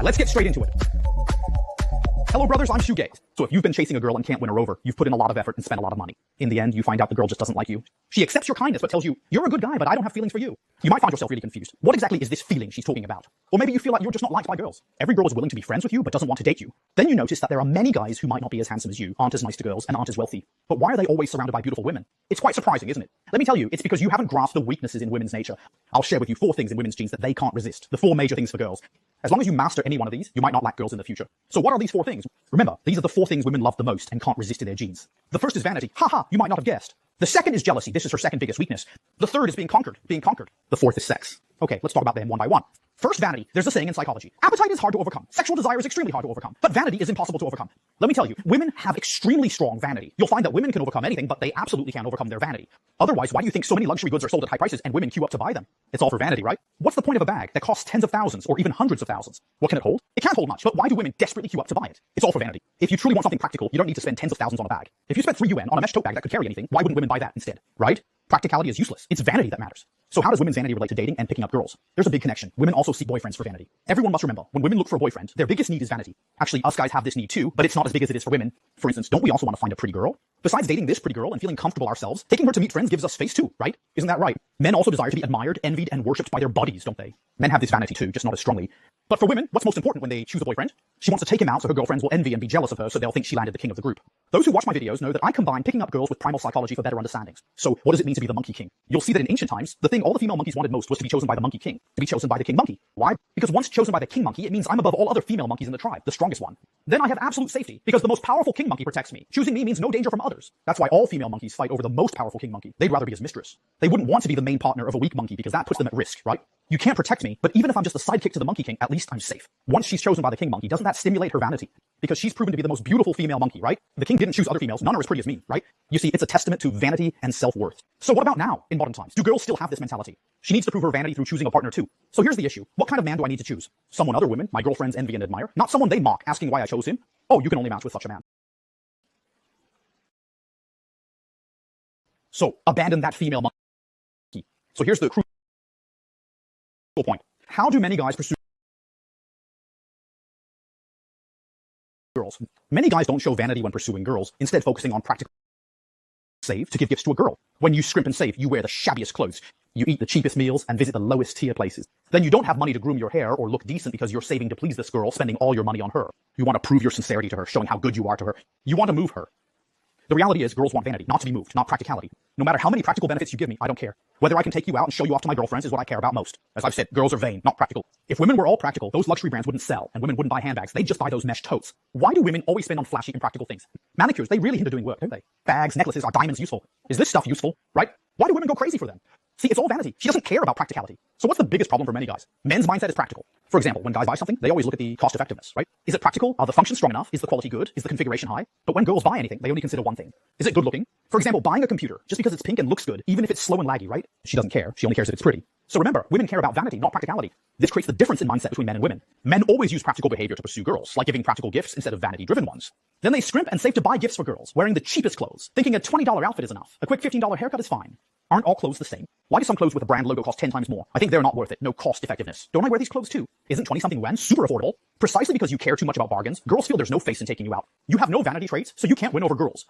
Let's get straight into it. Hello, brothers, I'm Shoegaze. So if you've been chasing a girl and can't win her over, you've put in a lot of effort and spent a lot of money. In the end, you find out the girl just doesn't like you. She accepts your kindness but tells you, you're a good guy, but I don't have feelings for you. You might find yourself really confused. What exactly is this feeling she's talking about? Or maybe you feel like you're just not liked by girls. Every girl is willing to be friends with you but doesn't want to date you. Then you notice that there are many guys who might not be as handsome as you, aren't as nice to girls, and aren't as wealthy. But why are they always surrounded by beautiful women? It's quite surprising, isn't it? Let me tell you, it's because you haven't grasped the weaknesses in women's nature. I'll share with you 4 things in women's genes that they can't resist. The 4 major things for girls. As long as you master any one of these, you might not lack girls in the future. So what are these 4 things? Remember, these are the 4 things women love the most and can't resist in their genes. The first is vanity. Haha, you might not have guessed. The second is jealousy. This is her second biggest weakness. The third is being conquered. The fourth is sex. Okay, let's talk about them one by one. First, vanity. There's a saying in psychology. Appetite is hard to overcome. Sexual desire is extremely hard to overcome. But vanity is impossible to overcome. Let me tell you, women have extremely strong vanity. You'll find that women can overcome anything, but they absolutely can't overcome their vanity. Otherwise, why do you think so many luxury goods are sold at high prices and women queue up to buy them? It's all for vanity, right? What's the point of a bag that costs tens of thousands or even hundreds of thousands? What can it hold? It can't hold much, but why do women desperately queue up to buy it? It's all for vanity. If you truly want something practical, you don't need to spend tens of thousands on a bag. If you spent 3 UN on a mesh tote bag that could carry anything, why wouldn't women buy that instead, right? Practicality is useless. It's vanity that matters. So how does women's vanity relate to dating and picking up girls? There's a big connection. Women also seek boyfriends for vanity. Everyone must remember, when women look for a boyfriend, their biggest need is vanity. Actually, us guys have this need too, but it's not as big as it is for women. For instance, don't we also want to find a pretty girl? Besides dating this pretty girl and feeling comfortable ourselves, taking her to meet friends gives us face too, right? Isn't that right? Men also desire to be admired, envied, and worshipped by their buddies, don't they? Men have this vanity too, just not as strongly. But for women, what's most important when they choose a boyfriend? She wants to take him out so her girlfriends will envy and be jealous of her so they'll think she landed the king of the group. Those who watch my videos know that I combine picking up girls with primal psychology for better understandings. So what does it mean to be the monkey king? You'll see that in ancient times, the thing all the female monkeys wanted most was to be chosen by the monkey king, to be chosen by the king monkey. Why? Because once chosen by the king monkey, it means I'm above all other female monkeys in the tribe, the strongest one. Then I have absolute safety, because the most powerful king monkey protects me. Choosing me means no danger from others. That's why all female monkeys fight over the most powerful king monkey. They'd rather be his mistress. They wouldn't want to be the main partner of a weak monkey because that puts them at risk, right? You can't protect me, but even if I'm just a sidekick to the monkey king, at least I'm safe. Once she's chosen by the king monkey, doesn't that stimulate her vanity? Because she's proven to be the most beautiful female monkey, right? The king didn't choose other females. None are as pretty as me, right? You see, it's a testament to vanity and self-worth. So what about now, in modern times? Do girls still have this mentality? She needs to prove her vanity through choosing a partner too. So here's the issue. What kind of man do I need to choose? Someone other women, my girlfriends, envy and admire? Not someone they mock, asking why I chose him. Oh, you can only match with such a man. So abandon that female monkey. So here's the crucial point. How do many guys pursue girls? Many guys don't show vanity when pursuing girls, instead focusing on practical save to give gifts to a girl. When you scrimp and save, you wear the shabbiest clothes. You eat the cheapest meals and visit the lowest tier places. Then you don't have money to groom your hair or look decent because you're saving to please this girl, spending all your money on her. You want to prove your sincerity to her, showing how good you are to her. You want to move her. The reality is, girls want vanity, not to be moved, not practicality. No matter how many practical benefits you give me, I don't care. Whether I can take you out and show you off to my girlfriends is what I care about most. As I've said, girls are vain, not practical. If women were all practical, those luxury brands wouldn't sell, and women wouldn't buy handbags. They'd just buy those mesh totes. Why do women always spend on flashy and practical things? Manicures, they really hinder doing work, don't they? Bags, necklaces, are diamonds useful? Is this stuff useful, right? Why do women go crazy for them? See, it's all vanity. She doesn't care about practicality. So what's the biggest problem for many guys? Men's mindset is practical. For example, when guys buy something, they always look at the cost effectiveness, right? Is it practical? Are the functions strong enough? Is the quality good? Is the configuration high? But when girls buy anything, they only consider one thing. Is it good looking? For example, buying a computer, just because it's pink and looks good, even if it's slow and laggy, right? She doesn't care. She only cares if it's pretty. So remember, women care about vanity, not practicality. This creates the difference in mindset between men and women. Men always use practical behavior to pursue girls, like giving practical gifts instead of vanity-driven ones. Then they scrimp and save to buy gifts for girls, wearing the cheapest clothes, thinking a $20 outfit is enough. A quick $15 haircut is fine. Aren't all clothes the same? Why do some clothes with a brand logo cost 10 times more? I think they're not worth it. No cost effectiveness. Don't I wear these clothes too? Isn't 20-something yuan super affordable? Precisely because you care too much about bargains, girls feel there's no face in taking you out. You have no vanity traits, so you can't win over girls.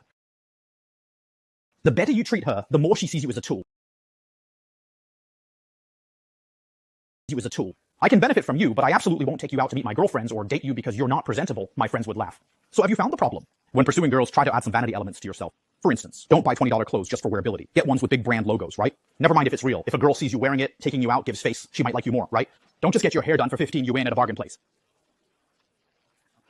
The better you treat her, the more she sees you as a tool. I can benefit from you, but I absolutely won't take you out to meet my girlfriends or date you because you're not presentable. My friends would laugh. So have you found the problem? When pursuing girls, try to add some vanity elements to yourself. For instance, don't buy $20 clothes just for wearability. Get ones with big brand logos, right? Never mind if it's real. If a girl sees you wearing it, taking you out, gives face, she might like you more, right? Don't just get your hair done for 15 yuan at a bargain place.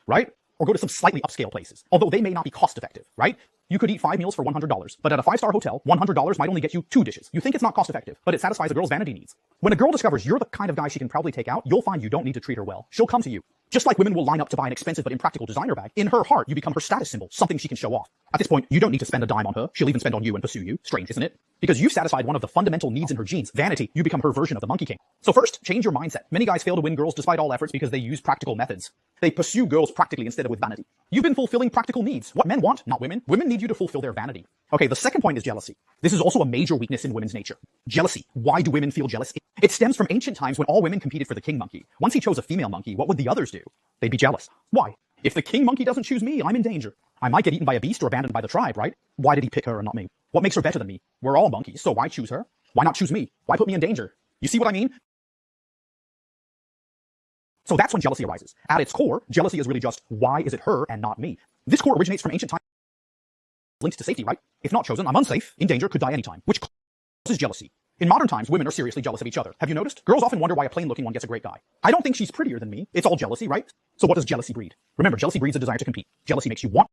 Right? Or go to some slightly upscale places, although they may not be cost effective, right? You could eat 5 meals for $100, but at a 5-star hotel, $100 might only get you 2 dishes. You think it's not cost effective, but it satisfies a girl's vanity needs. When a girl discovers you're the kind of guy she can probably take out, you'll find you don't need to treat her well. She'll come to you. Just like women will line up to buy an expensive but impractical designer bag, in her heart, you become her status symbol, something she can show off. At this point, you don't need to spend a dime on her. She'll even spend on you and pursue you. Strange, isn't it? Because you've satisfied one of the fundamental needs in her genes, vanity. You become her version of the Monkey King. So first, change your mindset. Many guys fail to win girls despite all efforts because they use practical methods. They pursue girls practically instead of with vanity. You've been fulfilling practical needs. What men want, not women. Women need you to fulfill their vanity. Okay, the second point is jealousy. This is also a major weakness in women's nature. Jealousy. Why do women feel jealous? It stems from ancient times when all women competed for the king monkey. Once he chose a female monkey, what would the others do? They'd be jealous. Why? If the king monkey doesn't choose me, I'm in danger. I might get eaten by a beast or abandoned by the tribe, right? Why did he pick her and not me? What makes her better than me? We're all monkeys, so why choose her? Why not choose me? Why put me in danger? You see what I mean? So that's when jealousy arises. At its core, jealousy is really just, why is it her and not me? This core originates from ancient times, linked to safety, right? If not chosen, I'm unsafe, in danger, could die anytime, which causes jealousy. In modern times, women are seriously jealous of each other. Have you noticed? Girls often wonder why a plain-looking one gets a great guy. I don't think she's prettier than me. It's all jealousy, right? So what does jealousy breed? Remember, jealousy breeds a desire to compete. Jealousy makes you want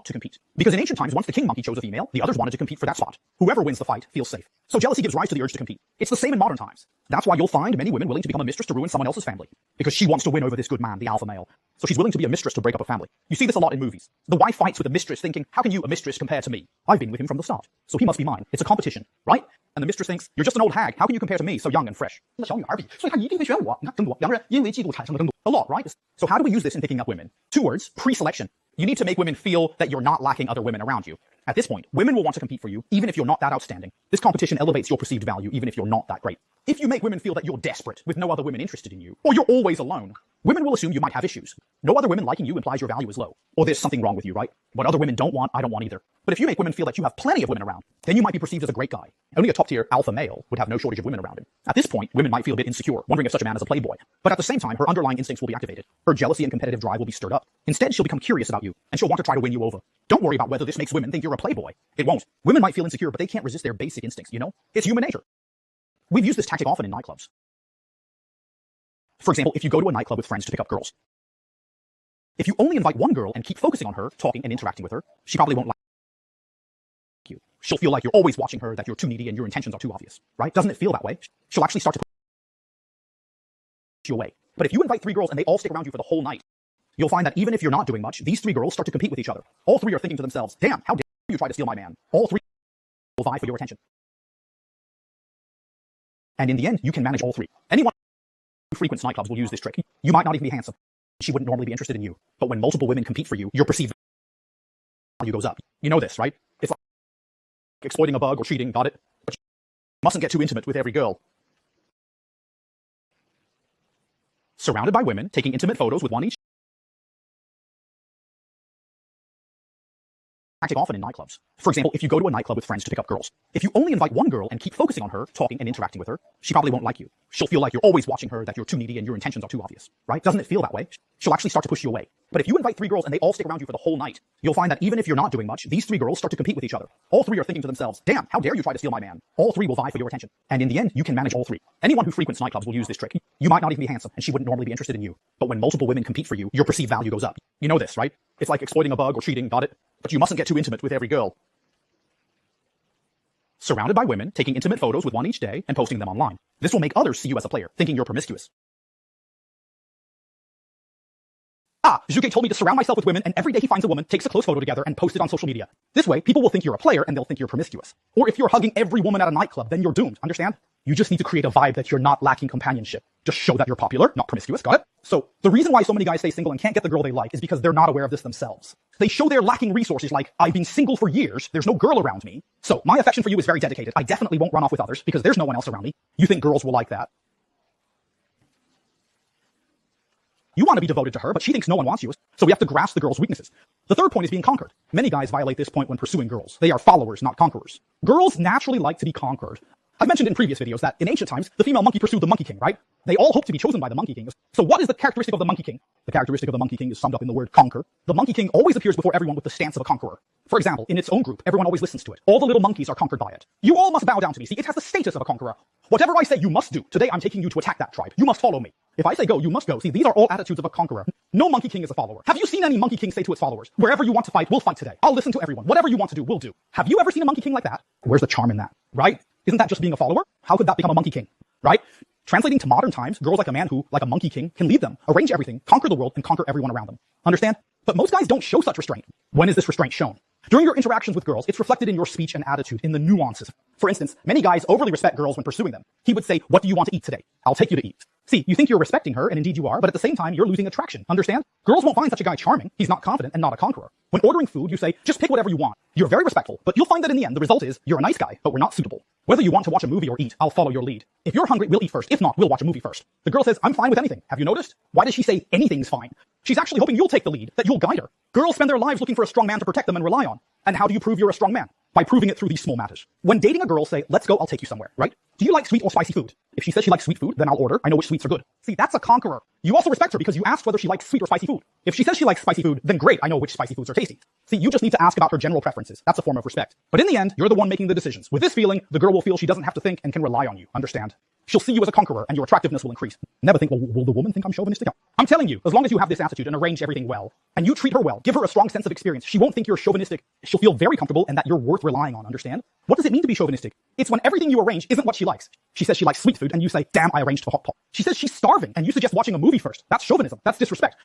to compete. Because in ancient times, once the king monkey chose a female, the others wanted to compete for that spot. Whoever wins the fight feels safe. So jealousy gives rise to the urge to compete. It's the same in modern times. That's why you'll find many women willing to become a mistress to ruin someone else's family. Because she wants to win over this good man, the alpha male. So she's willing to be a mistress to break up a family. You see this a lot in movies. The wife fights with the mistress thinking, how can you, a mistress, compare to me? I've been with him from the start. So he must be mine. It's a competition, right? And the mistress thinks, you're just an old hag. How can you compare to me, so young and fresh? A lot, right? So how do we use this in picking up women? 2 words, pre-selection. You need to make women feel that you're not lacking other women around you. At this point, women will want to compete for you, even if you're not that outstanding. This competition elevates your perceived value, even if you're not that great. If you make women feel that you're desperate, with no other women interested in you, or you're always alone, women will assume you might have issues. No other women liking you implies your value is low. Or there's something wrong with you, right? What other women don't want, I don't want either. But if you make women feel that you have plenty of women around, then you might be perceived as a great guy. Only a top-tier alpha male would have no shortage of women around him. At this point, women might feel a bit insecure, wondering if such a man is a playboy. But at the same time, her underlying instincts will be activated. Her jealousy and competitive drive will be stirred up. Instead, she'll become curious about you, and she'll want to try to win you over. Don't worry about whether this makes women think you're a playboy. It won't. Women might feel insecure, but they can't resist their basic instincts, you know? It's human nature. We've used this tactic often in nightclubs. For example, if you go to a nightclub with friends to pick up girls, if you only invite one girl and keep focusing on her, talking and interacting with her, she probably won't like you. She'll feel like you're always watching her, that you're too needy and your intentions are too obvious, right? Doesn't it feel that way? She'll actually start to push you away. But if you invite 3 girls and they all stick around you for the whole night, you'll find that even if you're not doing much, these 3 girls start to compete with each other. All 3 are thinking to themselves, damn, how dare you try to steal my man? All 3 will vie for your attention. And in the end, you can manage all 3. Anyone who frequents nightclubs will use this trick. You might not even be handsome. She wouldn't normally be interested in you. But when multiple women compete for you, your perceived value goes up. You know this, right? It's like exploiting a bug or cheating, got it? But you mustn't get too intimate with every girl. Surrounded by women, taking intimate photos with one each. Tactic often in nightclubs. For example, if you go to a nightclub with friends to pick up girls, if you only invite one girl and keep focusing on her, talking and interacting with her, she probably won't like you. She'll feel like you're always watching her, that you're too needy and your intentions are too obvious, right? Doesn't it feel that way? She'll actually start to push you away. But if you invite 3 girls and they all stick around you for the whole night, you'll find that even if you're not doing much, these 3 girls start to compete with each other. All 3 are thinking to themselves, damn, how dare you try to steal my man? All 3 will vie for your attention. And in the end, you can manage all 3. Anyone who frequents nightclubs will use this trick. You might not even be handsome, and she wouldn't normally be interested in you. But when multiple women compete for you, your perceived value goes up. You know this, right? It's like exploiting a bug or cheating, got it? But you mustn't get too intimate with every girl. Surrounded by women, taking intimate photos with one each day and posting them online. This will make others see you as a player, thinking you're promiscuous. Zhuge told me to surround myself with women, and every day he finds a woman, takes a close photo together, and posts it on social media. This way, people will think you're a player, and they'll think you're promiscuous. Or if you're hugging every woman at a nightclub, then you're doomed, understand? You just need to create a vibe that you're not lacking companionship. Just show that you're popular, not promiscuous, got it? So, the reason why so many guys stay single and can't get the girl they like is because they're not aware of this themselves. They show they're lacking resources like, I've been single for years, there's no girl around me. So, my affection for you is very dedicated. I definitely won't run off with others, because there's no one else around me. You think girls will like that? You want to be devoted to her, but she thinks no one wants you, so we have to grasp the girl's weaknesses. The third point is being conquered. Many guys violate this point when pursuing girls. They are followers, not conquerors. Girls naturally like to be conquered. I've mentioned in previous videos that in ancient times, the female monkey pursued the Monkey King, right? They all hope to be chosen by the Monkey King. So what is the characteristic of the Monkey King? The characteristic of the Monkey King is summed up in the word conquer. The Monkey King always appears before everyone with the stance of a conqueror. For example, in its own group, everyone always listens to it. All the little monkeys are conquered by it. You all must bow down to me. See, it has the status of a conqueror. Whatever I say, you must do. Today, I'm taking you to attack that tribe. You must follow me. If I say go, you must go. See, these are all attitudes of a conqueror. No Monkey King is a follower. Have you seen any Monkey King say to its followers, wherever you want to fight, we'll fight today. I'll listen to everyone. Whatever you want to do, we'll do. Have you ever seen a Monkey King like that? Where's the charm in that, right? Isn't that just being a follower? How could that become a Monkey King, right? Translating to modern times, girls like a man who, like a Monkey King, can lead them, arrange everything, conquer the world, and conquer everyone around them. Understand? But most guys don't show such restraint. When is this restraint shown? During your interactions with girls, it's reflected in your speech and attitude, in the nuances. For instance, many guys overly respect girls when pursuing them. He would say, "What do you want to eat today? I'll take you to eat." See, you think you're respecting her, and indeed you are, but at the same time, you're losing attraction. Understand? Girls won't find such a guy charming. He's not confident and not a conqueror. When ordering food, you say, "Just pick whatever you want." You're very respectful, but you'll find that in the end, the result is, you're a nice guy, but we're not suitable. Whether you want to watch a movie or eat, I'll follow your lead. If you're hungry, we'll eat first. If not, we'll watch a movie first. The girl says, "I'm fine with anything." Have you noticed? Why does she say anything's fine? She's actually hoping you'll take the lead, that you'll guide her. Girls spend their lives looking for a strong man to protect them and rely on. And how do you prove you're a strong man? By proving it through these small matters. When dating a girl, say, "Let's go, I'll take you somewhere," right? Do you like sweet or spicy food? If she says she likes sweet food, then I'll order. I know which sweets are good. See, that's a conqueror. You also respect her because you asked whether she likes sweet or spicy food. If she says she likes spicy food, then great, I know which spicy foods are tasty. See, you just need to ask about her general preferences. That's a form of respect. But in the end, you're the one making the decisions. With this feeling, the girl will feel she doesn't have to think and can rely on you. Understand? She'll see you as a conqueror and your attractiveness will increase. Never think, well, will the woman think I'm chauvinistic? I'm telling you, as long as you have this attitude and arrange everything well, and you treat her well, give her a strong sense of experience, she won't think you're chauvinistic. She'll feel very comfortable and that you're worth relying on, understand? What does it mean to be chauvinistic? It's when everything you arrange isn't what she likes. She says she likes sweet food and you say, "Damn, I arranged for hot pot." She says she's starving and you suggest watching a movie first. That's chauvinism. That's disrespect.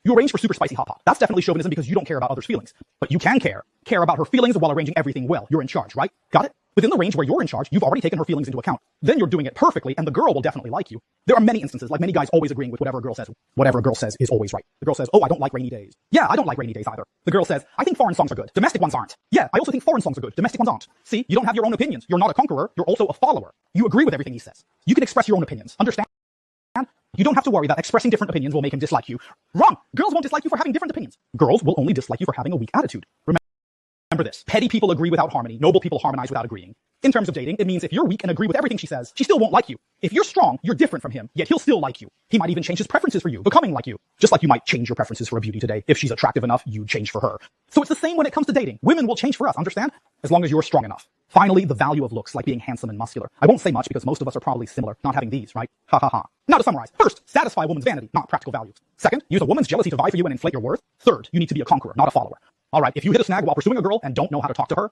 You arrange for super spicy hot pot. That's definitely chauvinism because you don't care about others' feelings. But you can care about her feelings while arranging everything well. You're in charge, right? Got it? Within the range where you're in charge, you've already taken her feelings into account. Then you're doing it perfectly, and the girl will definitely like you. There are many instances, like many guys always agreeing with whatever a girl says. Whatever a girl says is always right. The girl says, "Oh, I don't like rainy days." "Yeah, I don't like rainy days either." The girl says, "I think foreign songs are good. Domestic ones aren't." "Yeah, I also think foreign songs are good. Domestic ones aren't." See, you don't have your own opinions. You're not a conqueror. You're also a follower. You agree with everything he says. You can express your own opinions. Understand? You don't have to worry that expressing different opinions will make him dislike you. Wrong! Girls won't dislike you for having different opinions. Girls will only dislike you for having a weak attitude. Remember this. Petty people agree without harmony. Noble people harmonize without agreeing. In terms of dating, it means if you're weak and agree with everything she says, she still won't like you. If you're strong, you're different from him, yet he'll still like you. He might even change his preferences for you, becoming like you. Just like you might change your preferences for a beauty today. If she's attractive enough, you change for her. So it's the same when it comes to dating. Women will change for us, understand? As long as you're strong enough. Finally, the value of looks, like being handsome and muscular. I won't say much because most of us are probably similar, not having these, right? Ha ha ha. Now to summarize. First, satisfy a woman's vanity, not practical values. Second, use a woman's jealousy to vie for you and inflate your worth. Third, you need to be a conqueror, not a follower. Alright, if you hit a snag while pursuing a girl and don't know how to talk to her,